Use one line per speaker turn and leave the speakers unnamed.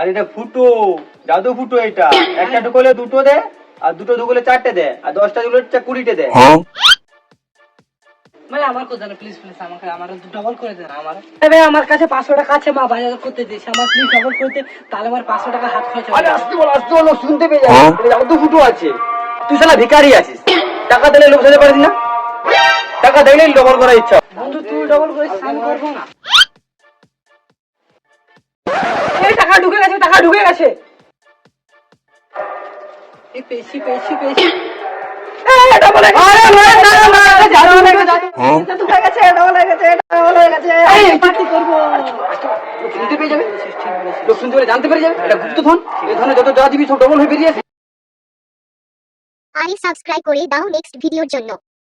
আর এটা ফুটো, জাদু ফুটো এটা। একটা ঢুকলে দুটো দে, আর দুটো ঢুকলে চারটে দে, আর 10টা ঢুকলে 20টা দে।
মানে আমার কথা না, প্লিজ প্লিজ আমাকে আমার ডবল করে দেন। ভাই আমার কাছে 500 টাকা আছে, মা বাজার করতে দিয়েছে, আমার প্লিজ ডবল করে দে, তাহলে আমার 500 টাকা হাত খরচ হবে।
আরে আসতে বল, শুনতে পেয়ে যাবে। এটা জাদু ফুটো আছে। তুই শালা ভিখারি আছিস, টাকা দিলে লোক সাথে পারিস না? টাকা দিলেই ডবল করার ইচ্ছা।
বন্ধু তুই ডবল করিস, আমি করবো না। এই টাকা ঢুকে গেছে, টাকা ঢুকে গেছে। এই পেছি পেছি পেছি। ডবল হয়ে গেছে, ডবল হয়ে গেছে, ডবল হয়ে গেছে। পার্টি করবো।
লোক শুনতে পেয়ে যাবে, লোক শুনতে পেলে জানতে পেরে যাবে এটা গুপ্তধন। এই ধরনের যত যা দিবি সব ডবল হয়ে বেরিয়ে আসে।
আরে সাবস্ক্রাইব করে দাও নেক্সট ভিডিওর জন্য।